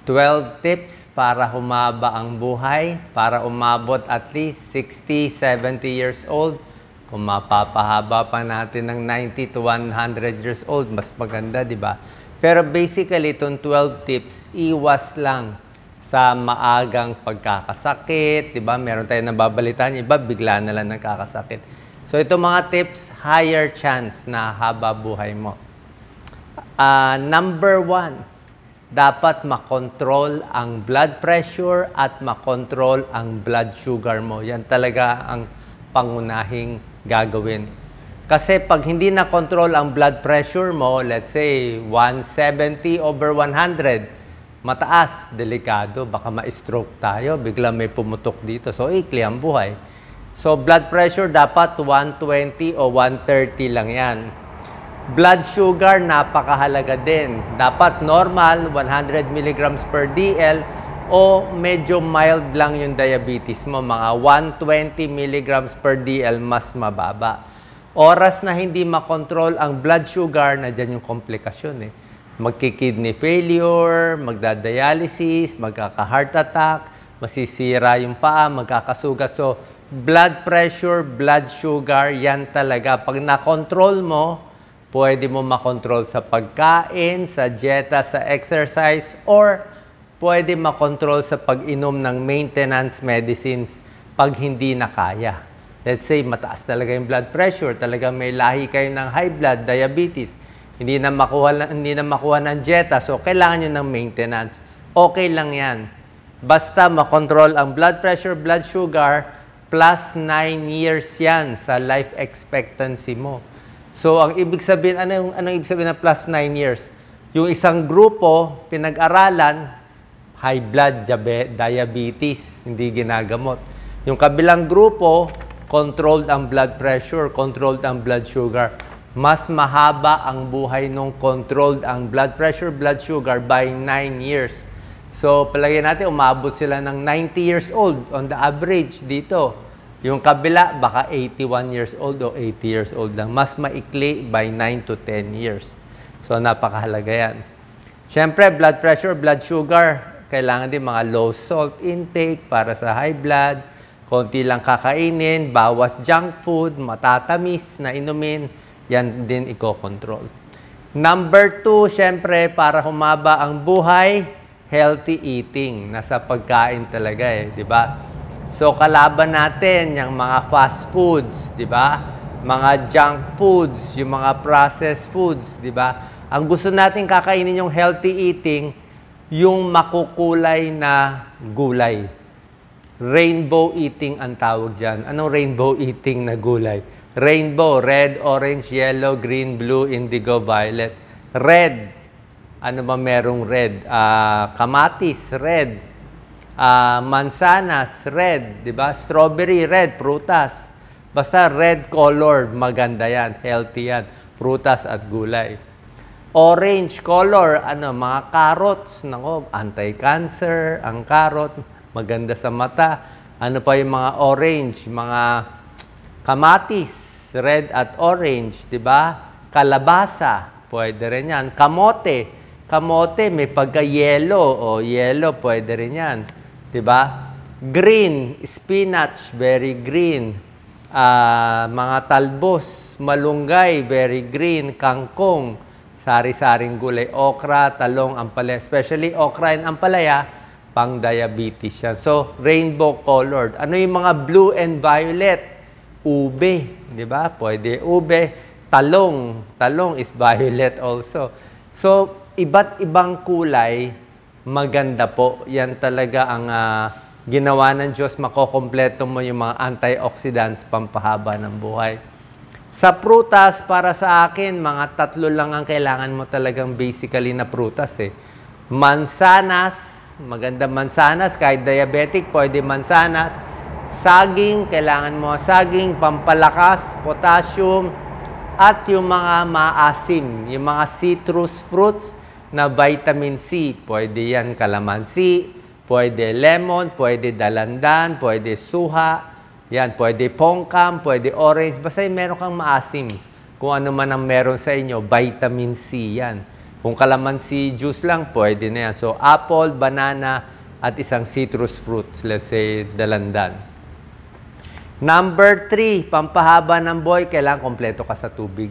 12 tips para humaba ang buhay, para umabot at least 60, 70 years old. Kung mapapahaba pa natin ng 90 to 100 years old, mas maganda, di ba? Pero basically, itong 12 tips, iwas lang sa maagang pagkakasakit, di ba? Meron tayong nababalitaan, iba bigla na lang nagkakasakit. So, itong mga tips, higher chance na haba buhay mo. Number 1, dapat makontrol ang blood pressure at makontrol ang blood sugar mo. Yan talaga ang pangunahing gagawin. Kasi pag hindi na-control ang blood pressure mo, let's say 170/100, mataas, delikado, baka ma-stroke tayo, bigla may pumutok dito. So, ikli ang buhay. So, blood pressure dapat 120 o 130 lang yan. Blood sugar, napakahalaga din. Dapat normal, 100 mg per DL o medyo mild lang yung diabetes mo. Mga 120 mg per DL, mas mababa. Oras na hindi makontrol ang blood sugar, na dyan yung komplikasyon. Magki-kidney failure, magdadialysis, magkaka-heart attack, masisira yung paa, magkakasugat. So, blood pressure, blood sugar, yan talaga. Pag na-control mo, pwede mo makontrol sa pagkain, sa dieta, sa exercise, or pwede makontrol sa pag-inom ng maintenance medicines pag hindi na kaya. Let's say, mataas talaga yung blood pressure, talaga may lahi kayo ng high blood, diabetes, hindi na makuha ng dieta, so kailangan nyo ng maintenance. Okay lang yan. Basta makontrol ang blood pressure, blood sugar, plus 9 years yan sa life expectancy mo. So, ang ibig sabihin, anong ibig sabihin ng plus 9 years? Yung isang grupo, pinag-aralan, high blood, diabetes, hindi ginagamot. Yung kabilang grupo, controlled ang blood pressure, controlled ang blood sugar. Mas mahaba ang buhay nung controlled ang blood pressure, blood sugar by 9 years. So, palagay natin, umabot sila ng 90 years old on the average dito. Yung kabila, baka 81 years old o 80 years old lang. Mas maikli by 9 to 10 years. So, napakahalaga yan. Siyempre, blood pressure, blood sugar. Kailangan din mga low salt intake para sa high blood. Konti lang kakainin, bawas junk food, matatamis na inumin. Yan din iko-control. Number 2, siyempre, para humaba ang buhay, healthy eating. Nasa pagkain talaga di ba? So, kalaban natin yung mga fast foods, di ba? Mga junk foods, yung mga processed foods, di ba? Ang gusto natin kakainin yung healthy eating, yung makukulay na gulay. Rainbow eating ang tawag dyan. Anong rainbow eating na gulay? Rainbow, red, orange, yellow, green, blue, indigo, violet. Red. Ano ba merong red? Kamatis, red. Mansanas, red, di ba? Strawberry, red, prutas. Basta red color, maganda yan, healthy yan, prutas at gulay. Orange color, mga carrots, nako, anti-cancer, ang carrot, maganda sa mata. Ano pa yung mga orange, mga kamatis, red at orange, di ba? Kalabasa, pwede rin yan. Kamote, kamote may pagka-yellow, yellow, pwede rin yan. Diba? Green, spinach, very green. Mga talbos, malunggay, very green. Kangkong, sari-saring gulay. Okra, talong, ampalaya. Especially okra and ampalaya, pang diabetes yan. So, rainbow colored. Ano yung mga blue and violet? Ube, diba? Pwede ube. Talong, talong is violet also. So, iba't ibang kulay, maganda po. Yan talaga ang ginawa ng Diyos. Makokompleto mo yung mga antioxidants, pampahaba ng buhay. Sa prutas, para sa akin, mga 3 lang ang kailangan mo talagang basically na prutas. Mansanas, maganda mansanas. Kahit diabetic, pwede mansanas. Saging, kailangan mo saging, pampalakas, potassium, at yung mga maasim, yung mga citrus fruits, na vitamin C. Pwede yan kalamansi, pwede lemon, pwede dalandan, pwede suha, yan, pwede pongkam, pwede orange. Basta meron kang maasim. Kung ano man ang meron sa inyo, vitamin C yan. Kung kalamansi juice lang, pwede na yan. So, apple, banana, at isang citrus fruits. Let's say, dalandan. Number 3, pampahaba ng buhay, kailangan kompleto ka sa tubig.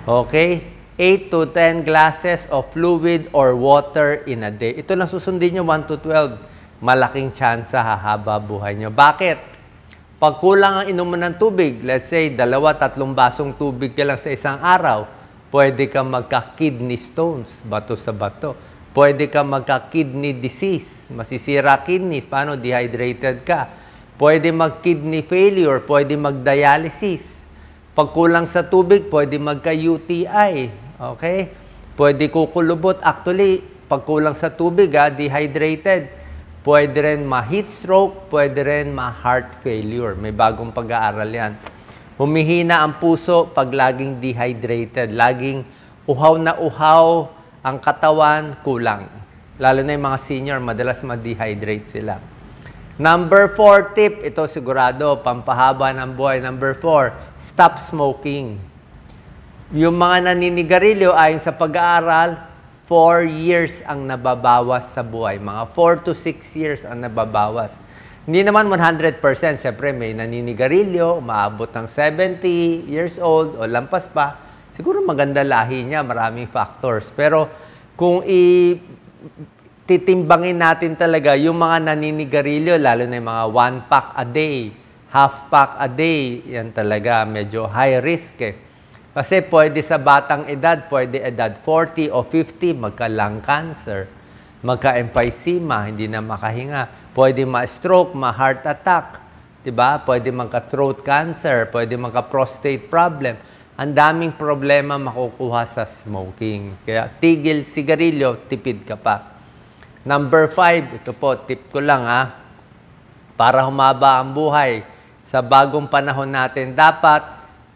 Okay? 8 to 10 glasses of fluid or water in a day. Ito lang susundin nyo, 1 to 12. Malaking chance hahaba buhay nyo. Bakit? Pag kulang ang inuman ng tubig, let's say, 2-3 basong tubig ka lang sa isang araw, pwede ka magka-kidney stones, bato sa bato. Pwede ka magka-kidney disease, masisira kidneys, paano? Dehydrated ka. Pwede mag-kidney failure, pwede mag-dialysis. Pag kulang sa tubig, pwede magka-UTI. Okay? Pwede kukulubot. Actually, pag kulang sa tubig, dehydrated, pwede rin ma-heat stroke, pwede rin ma-heart failure. May bagong pag-aaral yan. Humihina ang puso pag laging dehydrated. Laging uhaw na uhaw ang katawan, kulang. Lalo na yung mga senior, madalas ma-dehydrate sila. Number 4 tip, ito sigurado, pampahaba ng buhay. Number 4, stop smoking. Yung mga naninigarilyo, ayon sa pag-aaral, 4 years ang nababawas sa buhay. Mga 4 to 6 years ang nababawas. Hindi naman 100%. Siyempre, may naninigarilyo, umaabot ng 70 years old o lampas pa. Siguro maganda lahi niya, maraming factors. Pero kung titimbangin natin talaga yung mga naninigarilyo, lalo na yung mga 1 pack a day, half pack a day, yan talaga medyo high risk eh. Kasi pwede sa batang edad, pwede edad 40 o 50, magka-lung cancer, magka-emphysema, hindi na makahinga. Pwede ma-stroke, ma-heart attack, diba? Pwede magka-throat cancer, pwede magka-prostate problem. Ang daming problema makukuha sa smoking. Kaya tigil sigarilyo, tipid ka pa. Number 5, ito po, tip ko lang para humaba ang buhay. Sa bagong panahon natin, dapat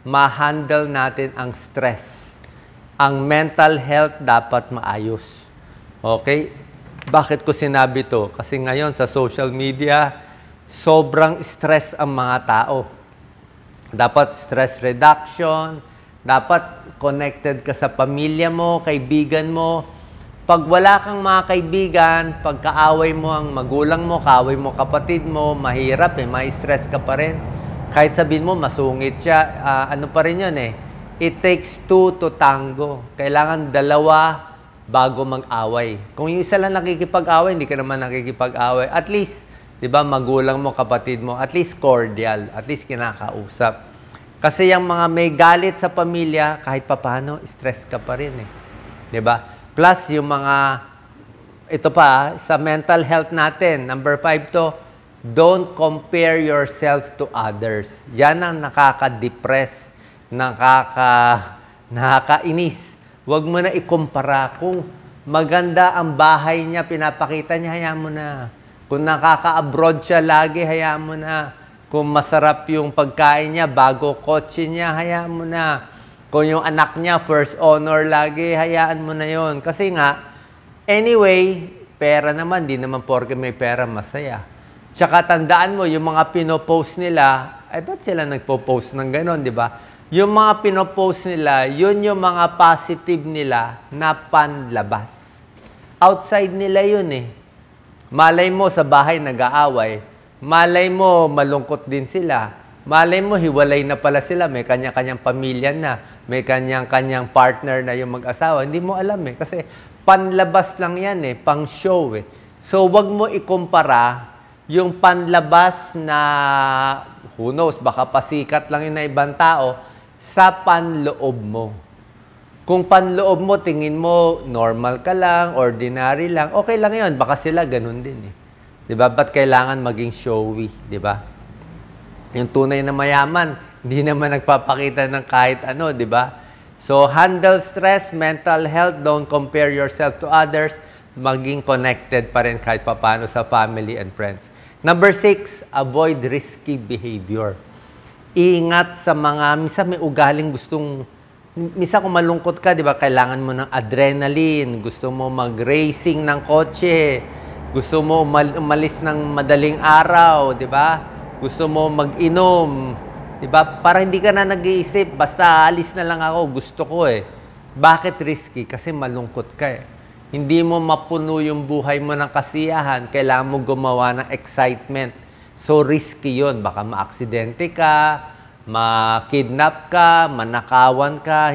ma-handle natin ang stress. Ang mental health dapat maayos. Okay? Bakit ko sinabi to? Kasi ngayon sa social media, sobrang stress ang mga tao. Dapat stress reduction, dapat connected ka sa pamilya mo, kaibigan mo. Pag wala kang mga kaibigan, pag kaaway mo ang magulang mo, kaaway mo kapatid mo, mahirap may stress ka pa rin. Kahit sabihin mo, masungit siya, ano pa rin yun It takes 2 to tango. Kailangan 2 bago mag-away. Kung yung isa lang nakikipag-away, hindi ka naman nakikipag-away. At least, di ba, magulang mo, kapatid mo, at least cordial, at least kinakausap. Kasi yung mga may galit sa pamilya, kahit papano, stress ka pa rin Di ba? Plus, yung mga, ito pa, sa mental health natin, number 5 to, don't compare yourself to others. Yan ang nakaka-depress, nakakainis. Huwag mo na ikumpara. Kung maganda ang bahay niya, pinapakita niya, hayaan mo na. Kung nakaka-abroad siya lagi, hayaan mo na. Kung masarap yung pagkain niya, bago kotse niya, hayaan mo na. Kung yung anak niya, first honor lagi, hayaan mo na yon. Kasi nga, anyway, pera naman, di naman porke may pera, masaya. Tsaka tandaan mo, yung mga pinopost nila, ay ba't sila nagpo-post ng gano'n, di ba? Yung mga pinopost nila, yun yung mga positive nila na panlabas. Outside nila yun Malay mo sa bahay nag-aaway, malay mo malungkot din sila, malay mo hiwalay na pala sila, may kanya-kanyang pamilya na, may kanyang-kanyang partner na yung mag-asawa. Hindi mo alam kasi panlabas lang yan pang show So, wag mo ikumpara yung panlabas na, who knows, baka pasikat lang yun na ibang tao, sa panloob mo. Kung panloob mo, tingin mo, normal ka lang, ordinary lang, okay lang yun. Baka sila ganun din Diba? Ba't kailangan maging showy? Diba? Yung tunay na mayaman, hindi naman nagpapakita ng kahit ano, diba? So, handle stress, mental health, don't compare yourself to others, maging connected pa rin kahit papano sa family and friends. Number 6, avoid risky behavior. Ingat sa mga, minsan may ugaling minsan kung malungkot ka, di ba, kailangan mo ng adrenaline, gusto mo mag-racing ng kotse, gusto mo umalis ng madaling araw, di ba? Gusto mo mag-inom, di ba? Para hindi ka na nag-iisip, basta alis na lang ako, gusto ko Bakit risky? Kasi malungkot ka eh. Hindi mo mapuno yung buhay mo ng kasiyahan, kailangan mo gumawa ng excitement. So risky yun. Baka maaksidente ka, ma-kidnap ka, manakawan ka.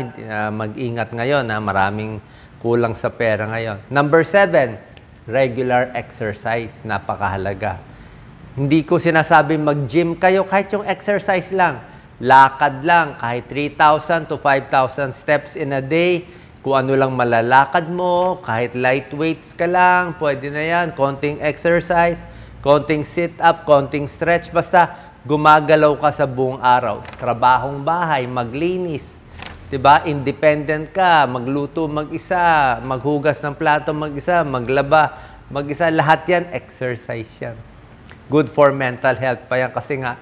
Mag-ingat ngayon, maraming kulang sa pera ngayon. Number 7, regular exercise. Napakahalaga. Hindi ko sinasabi mag-gym kayo, kahit yung exercise lang. Lakad lang, kahit 3,000 to 5,000 steps in a day. Kung ano lang malalakad mo, kahit light weights ka lang, pwede na yan. Konting exercise, konting sit-up, konting stretch. Basta gumagalaw ka sa buong araw. Trabahong bahay, maglinis. Diba? Independent ka, magluto mag-isa, maghugas ng plato mag-isa, maglaba mag-isa. Lahat yan, exercise yan. Good for mental health pa yan kasi nga,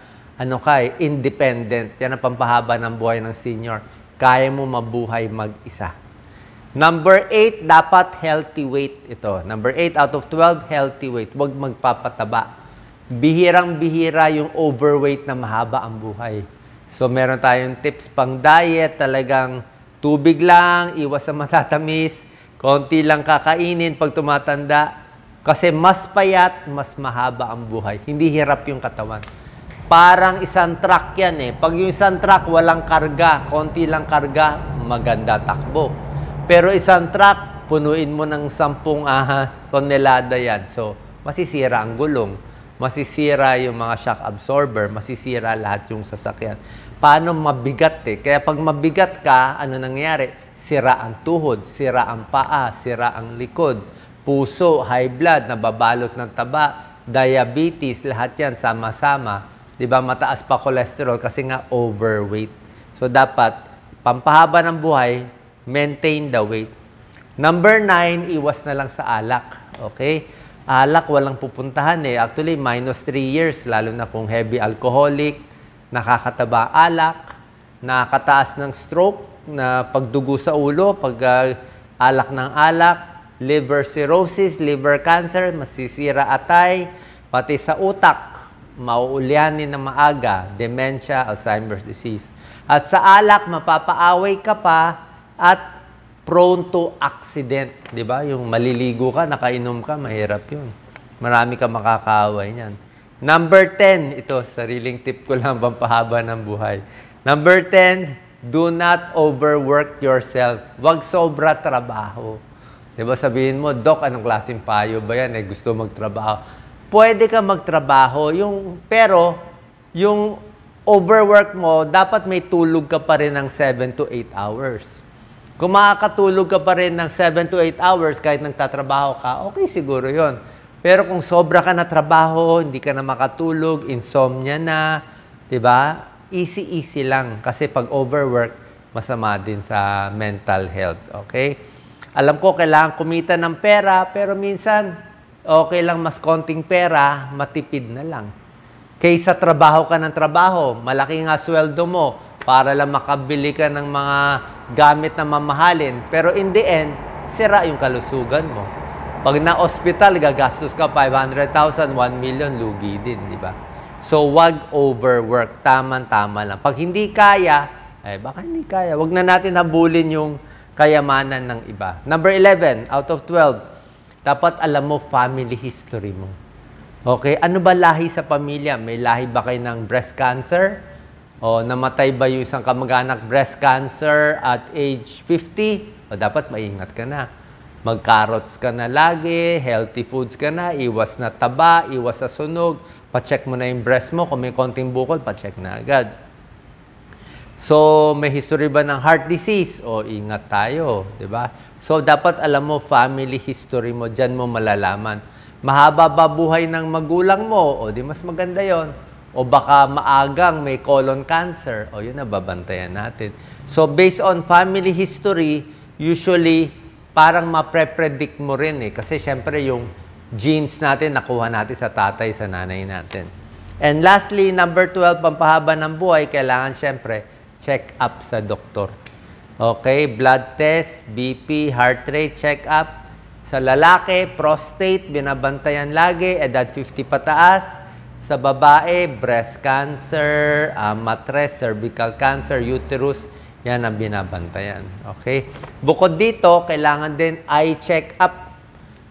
independent. Yan ang pampahaba ng buhay ng senior. Kaya mo mabuhay mag-isa. Number 8, dapat healthy weight ito. Number 8 out of 12, healthy weight. Huwag magpapataba. Bihirang-bihira yung overweight na mahaba ang buhay. So, meron tayong tips pang diet. Talagang tubig lang, iwas sa matatamis, konti lang kakainin pag tumatanda. Kasi mas payat, mas mahaba ang buhay. Hindi hirap yung katawan. Parang isang truck yan eh. Pag yung isang truck walang karga, konti lang karga, maganda takbo. Pero isang truck, punuin mo ng 10 tonelada yan. So, masisira ang gulong. Masisira yung mga shock absorber. Masisira lahat yung sasakyan. Paano mabigat eh? Kaya pag mabigat ka, ano nangyari? Sira ang tuhod, sira ang paa, sira ang likod, puso, high blood, nababalot ng taba, diabetes, lahat yan sama-sama. Diba, mataas pa cholesterol kasi nga overweight. So, dapat, pampahaba ng buhay, maintain the weight. Number 9, iwas na lang sa alak. Okay? Alak, walang pupuntahan eh. Actually, -3 years, lalo na kung heavy alcoholic, nakakataba alak, nakakataas ng stroke, na pagdugo sa ulo, alak ng alak, liver cirrhosis, liver cancer, masisira atay, pati sa utak, mauulyanin na maaga, dementia, Alzheimer's disease. At sa alak, mapapaaway ka pa at prone to accident. Di ba? Yung maliligo ka, nakainom ka, mahirap yun. Marami ka makakaaway niyan. Number 10, ito, sariling tip ko lang, pampahaba ng buhay. Number 10, do not overwork yourself. Huwag sobra trabaho. Di ba sabihin mo, Doc, anong klaseng payo ba yan? Gusto magtrabaho. Pwede ka magtrabaho, pero yung overwork mo, dapat may tulog ka pa rin ng 7 to 8 hours. Kung makakatulog ka pa rin ng 7 to 8 hours kahit nagtatrabaho ka, okay siguro yon. Pero kung sobra ka na trabaho, hindi ka na makatulog, insomnia na, di ba? Easy lang. Kasi pag overwork, masama din sa mental health. Okay? Alam ko, kailangan kumita ng pera, pero minsan, okay lang mas konting pera, matipid na lang. Kaysa trabaho ka ng trabaho, malaki nga sweldo mo para lang makabili ka ng mga gamit na mamahalin. Pero in the end, sira yung kalusugan mo. Pag na-hospital, gagastos ka 500,000, 1 million, lugi din, di ba? So, wag overwork. Tama-tama lang. Pag hindi kaya, baka hindi kaya. Wag na natin habulin yung kayamanan ng iba. Number 11, out of 12, dapat alam mo family history mo. Okay? Ano ba lahi sa pamilya? May lahi ba kayo ng breast cancer? O namatay ba yung isang kamag-anak breast cancer at age 50? O dapat maingat ka na. Mag-carrots ka na lagi, healthy foods ka na, iwas na taba, iwas sa sunog, pa-check mo na yung breast mo. Kung may konting bukol, pa-check na agad. So, may history ba ng heart disease? O, ingat tayo, di ba? So, dapat alam mo, family history mo, dyan mo malalaman. Mahaba ba buhay ng magulang mo? O, di mas maganda yon. O baka maagang may colon cancer. O, yun na, babantayan natin. So, based on family history, usually, parang mapre-predict mo rin eh. Kasi, syempre, yung genes natin, nakuha natin sa tatay, sa nanay natin. And lastly, number 12, pampahaba ng buhay, kailangan, syempre, check up sa doktor. Okay, blood test, BP, heart rate, check up. Sa lalaki, prostate, binabantayan lagi, edad 50 pataas. Sa babae, breast cancer, matres, cervical cancer, uterus, Yan ang binabantayan. Okay? Bukod dito, kailangan din eye check-up.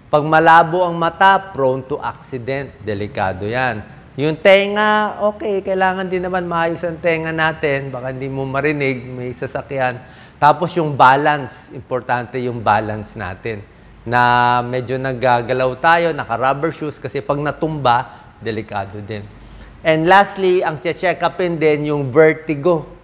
Pag malabo ang mata, prone to accident. Delikado yan. Yung tenga, okay, kailangan din naman maayos ang tenga natin. Baka hindi mo marinig, may sasakyan. Tapos yung balance, importante yung balance natin. Na medyo naggagalaw tayo, naka-rubber shoes, kasi pag natumba, delikado din. And lastly, ang check upin din yung vertigo.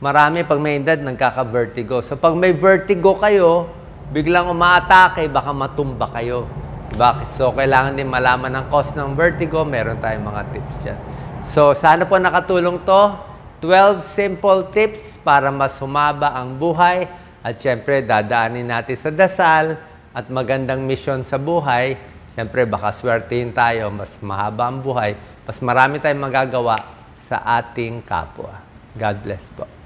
Marami pag may edad, nagkaka-vertigo. So pag may vertigo kayo, biglang umaatake, baka matumba kayo. Diba? So kailangan din malaman ang cause ng vertigo. Meron tayong mga tips dyan. So sana po nakatulong to. 12 simple tips para mas humaba ang buhay. At syempre, dadaanin natin sa dasal at magandang misyon sa buhay. Syempre, baka swertihin tayo, mas mahaba ang buhay. Mas marami tayong magagawa sa ating kapwa. God bless po.